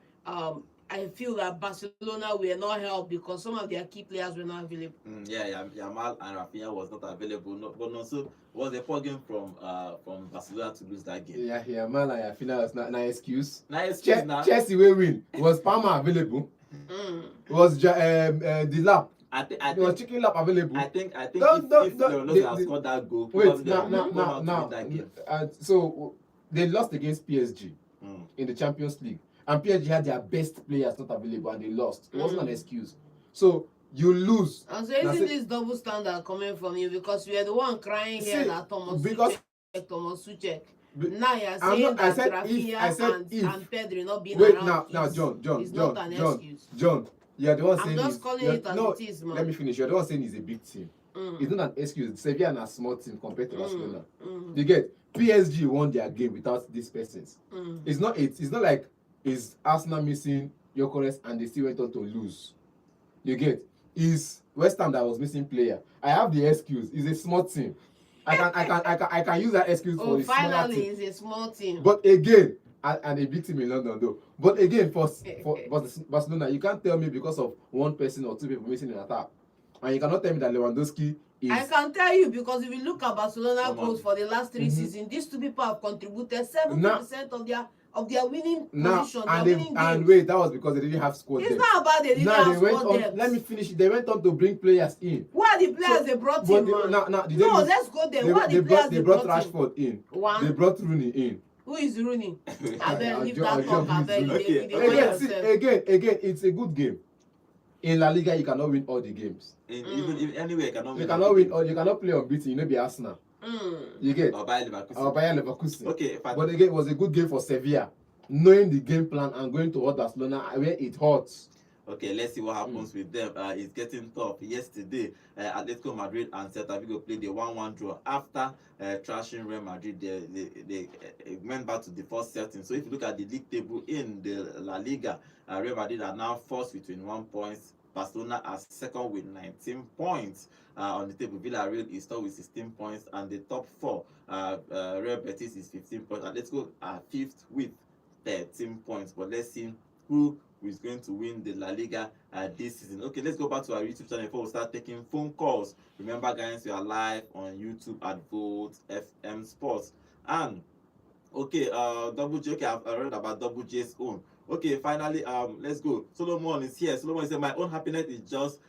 I feel that Barcelona were not helped because some of their key players were not available. Yamal and Rafinha was not available. But also was a poor game from Barcelona to lose that game. Yamal and Rafinha was not an excuse. Chelsea will win. Was Palmer available? Was the lap? I was chicken lap available? I think if Lewandowski had scored that goal, wait, now. So they lost against PSG in the Champions League. And PSG had their best players not available and they lost. It wasn't an excuse. So you lose. And so isn't this double standard coming from you? Because you are the one crying here that Thomas Suchek. Now you are saying that Rafinha and Pedri not being around. Now, John, it's not an excuse. John, you are the one saying I'm just calling it as it is, man. Let me finish. You are the one saying it's a big team. It's not an excuse. Sevilla are a small team compared to Barcelona. You get PSG won their game without these persons. It's not like is Arsenal missing Gyökeres and they still went on to lose. You get? Is WESTHAM that was missing player. I have the excuse. It's a small team. I can use that excuse for a small team. Finally, it's a small team. But again, and a big team in London though. But again, for Barcelona, you can't tell me because of 1 person or 2 people missing an attack. And you cannot tell me that Lewandowski is... I can tell you because if you look at Barcelona goals for the last 3 seasons, these 2 people have contributed 70% of their winning position. And wait, that was because they didn't have squad depth. It's not about they didn't have squad depth. Let me finish. They went on to bring players in. Who are the players they brought in, man? Let's go there. Who are the players they brought Rashford in. 1. They brought Rooney in. Who is Rooney? I better leave that talk. Again, it's a good game. In La Liga, you cannot win all the games. Even anywhere, you cannot win all. You cannot play unbeaten. You know, be Arsenal. You get? Or Bayer Leverkusen. Okay, but again, it was a good game for Sevilla, knowing the game plan and going to Barcelona where it hurts. Okay, let's see what happens with them. It's getting tough. Yesterday, Atletico Madrid and Celta Vigo played a 1-1 draw. After trashing Real Madrid, they went back to the first setting. So if you look at the league table in the La Liga, Real Madrid are now first with 21 points. Barcelona are second with 19 points on the table. Villarreal is third with 16 points, and the top 4, Real Betis is 15 points. Atletico are 5th with 13 points. But let's see who is going to win the La Liga this season. Okay, let's go back to our YouTube channel before we start taking phone calls. Remember, guys, we are live on YouTube at Vote FM Sports. And okay, Double J. Okay, I've read about Double J's own. Okay, finally, let's go. Solomon is here. Solomon said, my own happiness is just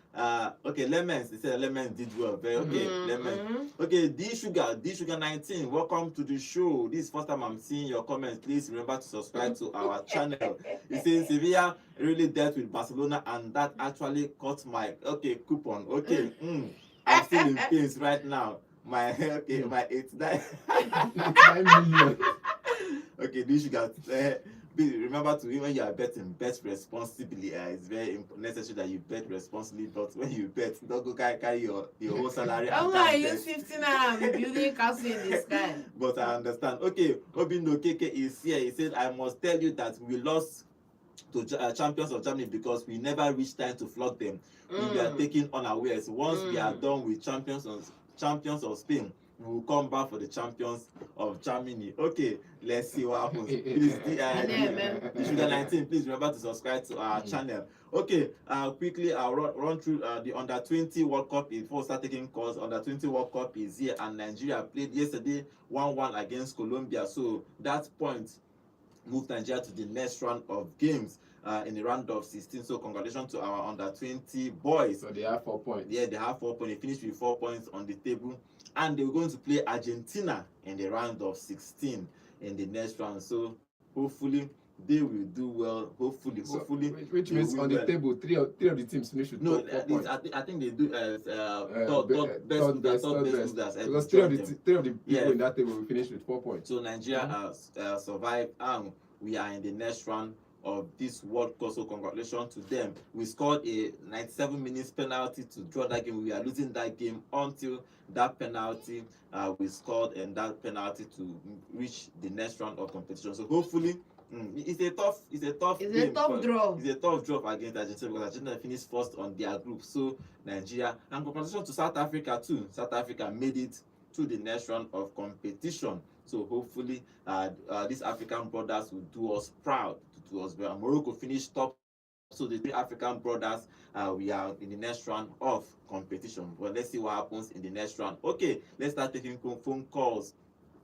okay, Lemons. He said Lemons did well. Very okay, Lemons. Okay, D Sugar 19. Welcome to the show. This is first time I'm seeing your comments. Please remember to subscribe to our channel. He says Sevilla really dealt with Barcelona, and that actually caught my coupon. Okay, I'm still in pains right now. my 89. 89 million. Okay, this you got. Remember to when you are betting, bet responsibly. It's very necessary that you bet responsibly. But when you bet, don't go carry your whole salary. Oh, and I bet. use 15 naira building castle in the sky. But I understand. Okay, Obindo Keke is here. He said, I must tell you that we lost to champions of Germany because we never reached time to flog them. We are taken unawares. Once we are done with champions of Spain, we will come back for the champions of Germany. Okay, let's see what happens. Please, the Sugar 19, please remember to subscribe to our channel. Okay, quickly I'll run through the under 20 World Cup before we start taking calls. Under 20 World Cup is here, and Nigeria played yesterday 1-1 against Colombia. So that point moved Nigeria to the next round of games in the round of 16. So congratulations to our under 20 boys. So they have 4 points. Yeah, they have 4 points. They finished with 4 points on the table, and they're going to play Argentina in the round of 16 in the next round. So hopefully they will do well. Hopefully, which means on the table, three of the teams finish with 4 points. I think they do third best losers. Because three of the people in that table will finish with 4 points. So Nigeria survived, and we are in the next round of this World Cup. So congratulations to them. We scored a 97 minutes penalty to draw that game. We are losing that game until that penalty we scored, and that penalty to reach the next round of competition. So hopefully it's a tough draw. It's a tough draw against Argentina because Argentina finished first on their group. So Nigeria, and congratulations to South Africa too. South Africa made it to the next round of competition. So hopefully these African brothers will do us proud, to do us well. Morocco finished top. So the 3 African brothers, we are in the next round of competition. But let's see what happens in the next round. Okay, let's start taking phone calls.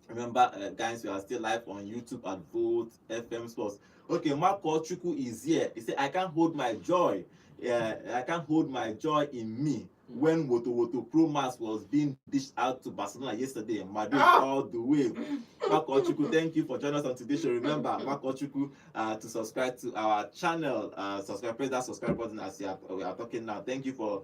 Remember, guys, we are still live on YouTube at Vote FM Sports. Okay, Marco Chuku is here. He said, I can't hold my joy. I can't hold my joy in me when Woto Pro Max was being dished out to Barcelona yesterday. Madrid all the way. Marco Chuku, thank you for joining us on today's show. Remember, Marco Chuku, to subscribe to our channel. Press that subscribe button as we are talking now. Thank you for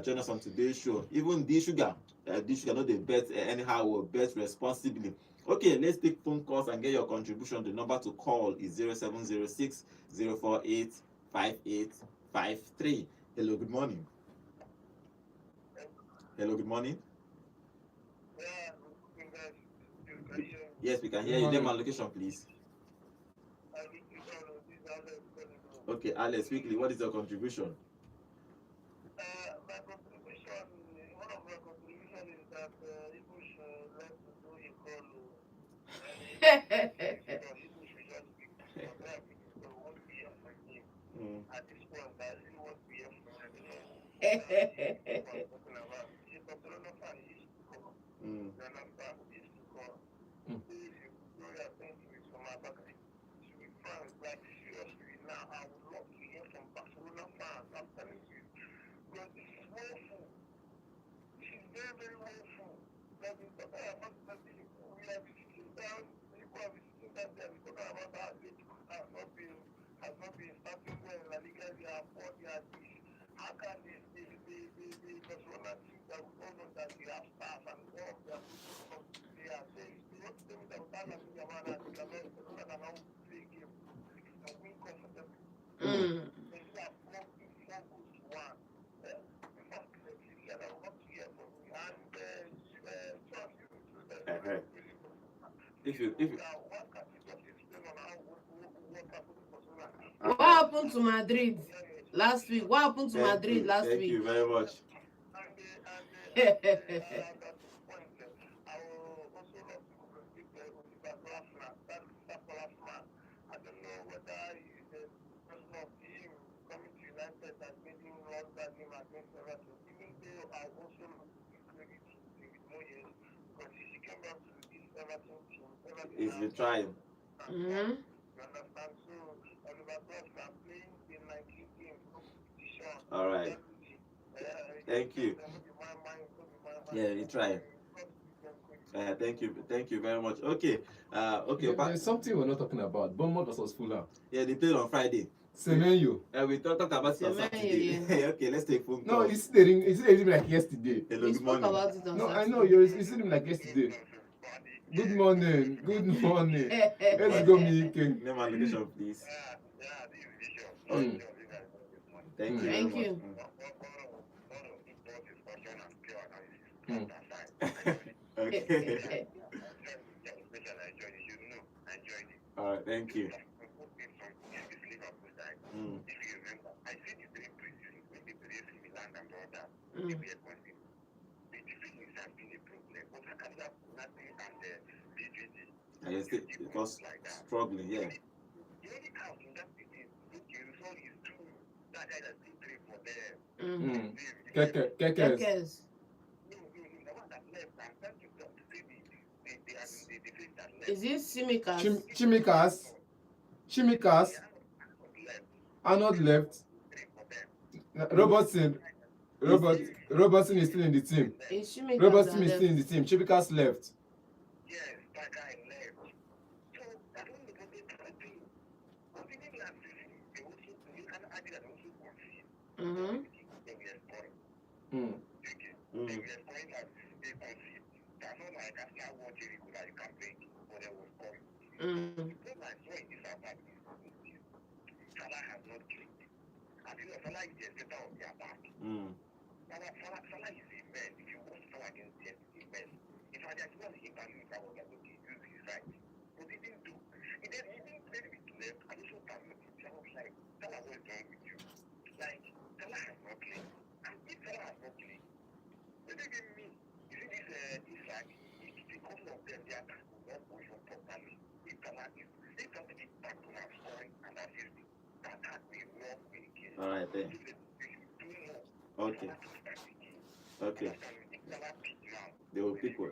joining us on today's show. Even D Sugar, not the bet anyhow, will bet responsibly. Okay, let's take phone calls and get your contribution. The number to call is 0706 048 5853. Hello, good morning. Hello, good morning. Yes, we can hear you. Name and location, please. Okay, Alex, quickly, what is your contribution? My contribution, one of my contribution is that people should let to do a call. People should just be won't be here for him. At this point, I really want to be here for him. Talking about the Barcelona fan used to call. The number used to call. If you know your things with some other guy, to be frank, like seriously now, I would love to hear from Barcelona fans. I'm telling you. Because this is woeful. This is very, very woeful. Like we talk about the people, we are visiting down, people are visiting down there. We talk about how ATLETICO has not been starting well in La Liga. They are poor, they are this. How can the Barcelona team that we all know that they have staff and all of their people they are saying, they want to tell me that without La Liga, man, they cannot play a game and win comfortably. They have 4 goals to 1. What happened to Madrid last week? What happened to Madrid last week? Thank you very much. I don't know whether it's the person of him coming to United that made him lost that game against EVERTON. Even though I also give credit to David Moyes because he came back to this EVERTON team. He's been trying. You understand? So LIVERPOol are playing in 19 games competition. All right. Thank you. Yeah, he tried. Thank you very much. Okay, There's something we're not talking about. Bournemouth versus Fulham. Yeah, they played on Friday. Semenyo. We talked about it on Semenyo, Saturday. yeah. Okay, let's take phone No, call. you see the ring. You see the ring like yesterday. Hello, We good spoke morning. about it on No, I Saturday. know you see him like yesterday. Good morning. Good morning. Let's go, Mike. Name and location, please. Mm. Thank you. Thank very you. Much. Okay. All right. Thank you. Mm. And it was struggling, yeah. Kekes. Is it Simikas? Chimikas. Arnold left. Robertson is still in the team. Is Simikas Robertson is left? still in the team. Chimikas left. Mm-hmm. Mm. Mm. Mm. All right, then. Okay. Okay. They will pick one.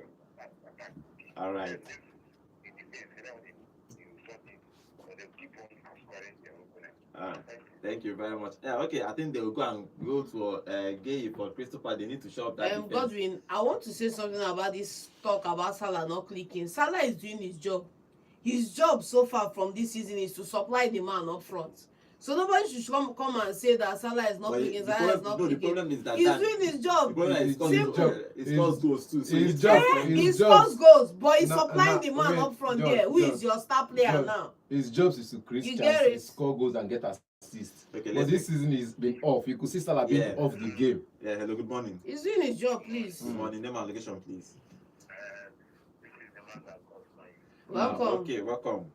All right. Thank you very much. Yeah, okay, I think they will go to Gay for Crystal Palace. They need to show up that defense. Godwin, I want to say something about this talk about Salah not clicking. Salah is doing his job. His job so far from this season is to supply the man up front. So nobody should come and say that Salah is not clicking. Salah is not clicking. The problem is that he's doing his job. The problem is he scores goals too. So he scores goals, but he's supplying the man up front there. Who is your star player now? His job is to create chances, score goals, and get assists. Okay, but this season he's been off. You could see Salah being off the game. Yeah, hello, good morning. He's doing his job, please. Good morning. Name and location, please. Welcome. Okay, welcome.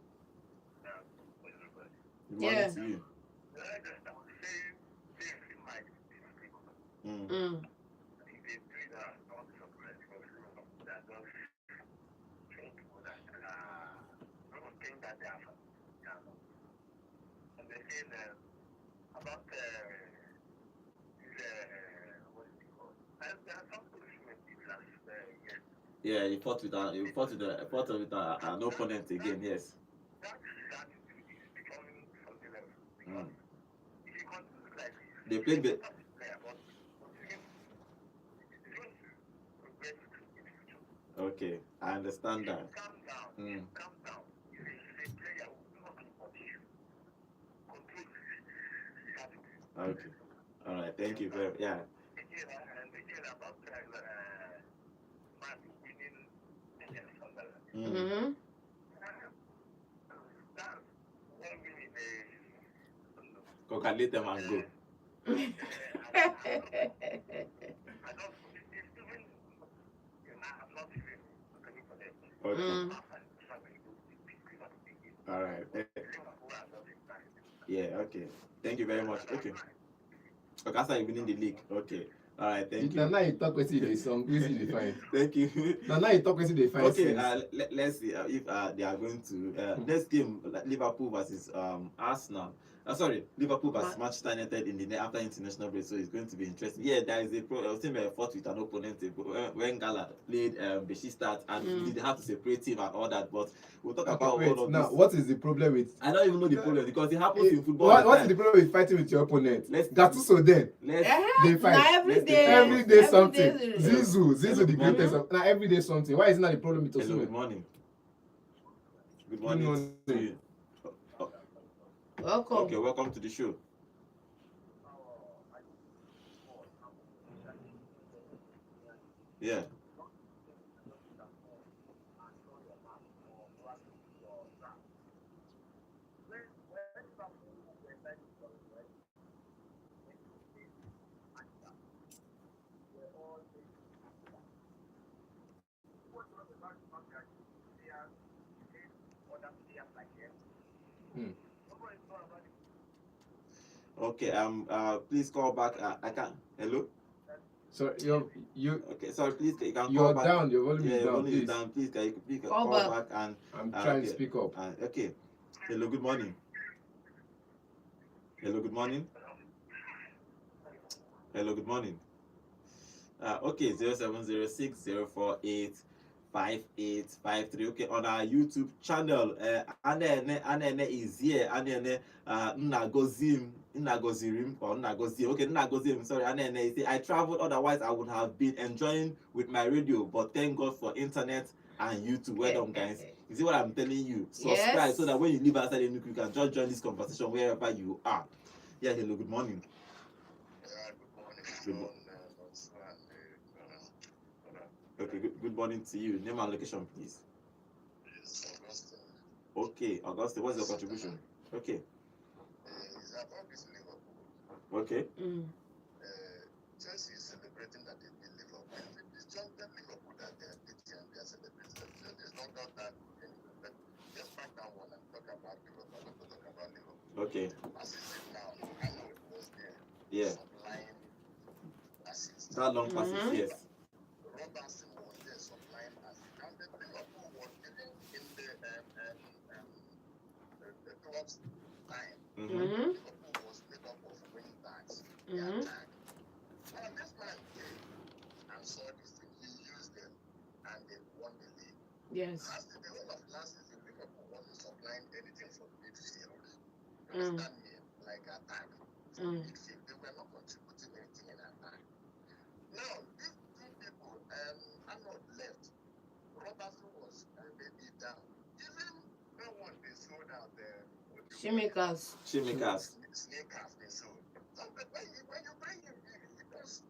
Good morning to you. Mm. Yeah, he fought with an opponent again. Yes. Mm. They played the. Okay, I understand that. Mm. Okay. All right. Thank you very. Yeah. Mm-hmm. Congratulate them and go. Okay. Mm. All right. Yeah. Okay. Thank you very much. Okay. Okay. After you winning the league. Okay. All right. Thank you. Now you talk with the song. Easy to find. Thank you. Now you talk with the find. Okay. Let's see if they are going to next game Liverpool versus Arsenal. Sorry, Liverpool versus Manchester United in the after international break, so it's going to be interesting. Yeah, there is a team fought with an opponent when Gala played Besiktas and they have to separate him and all that. But we'll talk about all of now, this. what is the problem with? I don't even know the problem because it happens in football. What is the problem with fighting with your opponent? Gattuso then. They fight every day something. Zizu the greatest. Now every day something. Why is it not the problem with Hello, Osimhen? good morning. Good morning. To you. Welcome. Okay, welcome to the show. Yeah. Okay. Please call back. I can't. Hello. So you Okay. Sorry. Please, you can call you're back. down. Your volume Yeah, is your down. volume is Please. down. Please, can you please Call call back. back and I'm trying okay. to speak up. Okay. Hello. Good morning. Hello. Good morning. Hello. Good morning. Okay. 0706-048-5853. Okay. On our YouTube channel, Anene is here. Anene Nnagozim or Nnagozim. Okay, Nnagozim. Sorry, Anene. Say I traveled. Otherwise, I would have been enjoying with my radio. But thank God for internet and YouTube. Well done, guys. You see what I'm telling you? Subscribe Yes. so that when you live outside the NUC, you can just join this conversation wherever you are. Yeah. Hello. Good morning. Good Good morning. Okay. Good morning to you. Name and location, please. Okay, Augusta, what's your contribution? Okay. It's about this Liverpool. Okay. Chelsea is celebrating that they beat Liverpool. It's just that Liverpool that they are beating and they are celebrating. So there's no doubt that anyway. But just back that one and talk about Liverpool. I'm not talking about Liverpool. Okay. As it is now, I know it was there. Yeah. Supplying assists. That long passes, yes. Robertson was there supplying assists. And the Liverpool was even in the club's time. Liverpool was made up of wing backs. They attack. And this man came and saw this thing. He used them and they won the league. Yes. The whole of last season, Liverpool wasn't supplying anything for midfield. Understand me? Like attack. For midfield, they were not contributing anything in attack. Now, these two people, Arnold left. Robertson was maybe down. Even that one they sold out there. Shimikas. Shimikas. Sneakers they sold. So when you bring him in, he does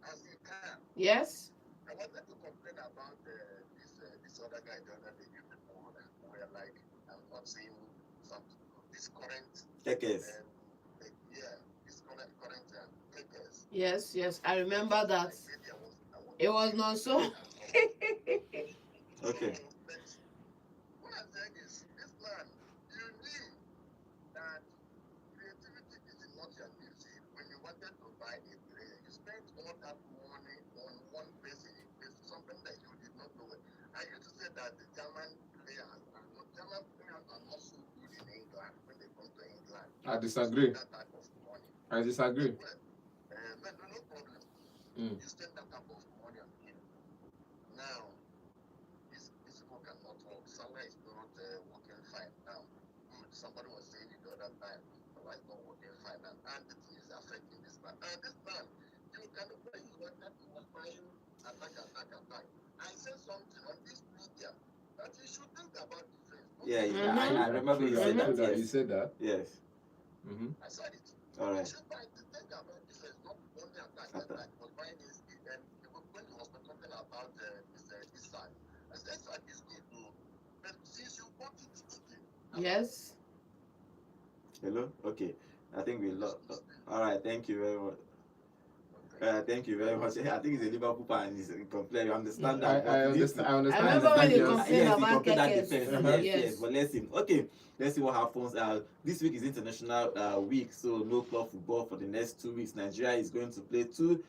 as he can. Yes. I wanted to complain about this other guy the other day. You people were like, I'm not saying something. This current. Tekes. This current Tekes. Yes. I remember that. It was not so. Okay. But what I'm saying is, this man, you knew that creativity is not your music. When you wanted to buy a player, you spent all that money on one person. It's something that you did not know. I used to say that the German players are not so good in England when they come to England. I disagree. That type of money. I disagree. No problem. You spend that type of money on him. Now, these people cannot work. Salah is not working fine now. Somebody was saying it the other time. Salah is not working fine now. And the thing is affecting this man. And this man, you can when he was buying attack. I said something on this media that you should think about defense. I remember you said that. You said that? Yes. I said it. All right. You should think about defense, not only attack. Was buying his and when he was talking about his side. I said side is good too. But since you bought it today. Yes. Hello? Okay. I think we lost. All right. Thank you very much. Thank you very much. I think he's a Liverpool fan and he's complaining. I understand that. I understand. I remember when you yes. complained about that Kekes. defense. Yes. Yes. But let's see. Okay. Let's see what happens. This week is international week, so no club football for the next 2 weeks. Nigeria is going to play 2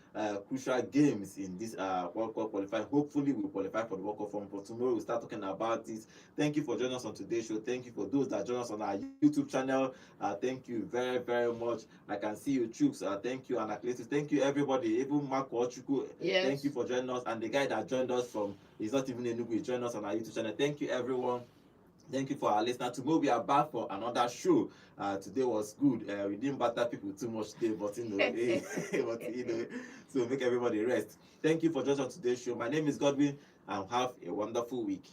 crucial games in this World Cup qualifying. Hopefully, we'll qualify for the World Cup form. For tomorrow, we'll start talking about this. Thank you for joining us on today's show. Thank you for those that join us on our YouTube channel. Thank you very, very much. I can see you, Chooks. Thank you, Anacletus. Thank you, everybody. Even Mark Wachuku. Yes. Thank you for joining us. And the guy that joined us he's not even Enugu, he joined us on our YouTube channel. Thank you, everyone. Thank you for our listener. Tomorrow we are back for another show. Today was good. We didn't batter people too much today, but so make everybody rest. Thank you for joining us on today's show. My name is Godwin, and have a wonderful week.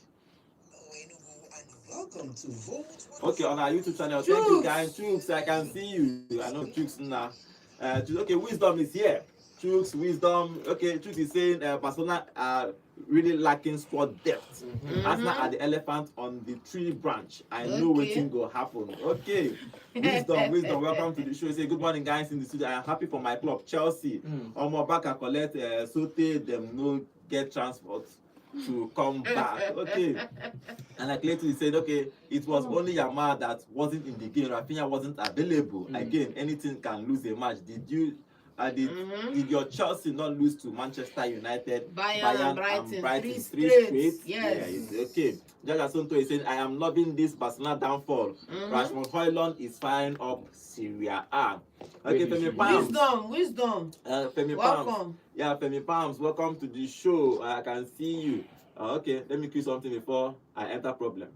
Okay, on our YouTube channel. Thank you guys. Chooks, I can see you. I know Chooks now. Okay, Wisdom is here. Chooks, Wisdom. Okay, Chooks is saying Barcelona are really lacking squad depth. Arsenal are the elephant on the tree branch. I know waiting go happen. Okay, Wisdom, welcome to the show. Say good morning, guys in the studio. I am happy for my club, Chelsea. On my back, I collect Sote, them no get transport to come back. Okay. And like Clayton said, okay, it was only Yamal that wasn't in the game. Rafinha wasn't available. Again, anything can lose a match. Did your Chelsea not lose to Manchester United, Bayern and Brighton? Three straight? Yes. Yeah, it's okay. Jaja Sonto is saying, I am loving this Barcelona downfall. Rashford Højlund is firing up Syria A. Okay, Femi Palms. Wisdom. Femi Welcome. Palms. Yeah, Femi Palms, welcome to the show. I can see you. Okay, let me quiz something before I enter problem.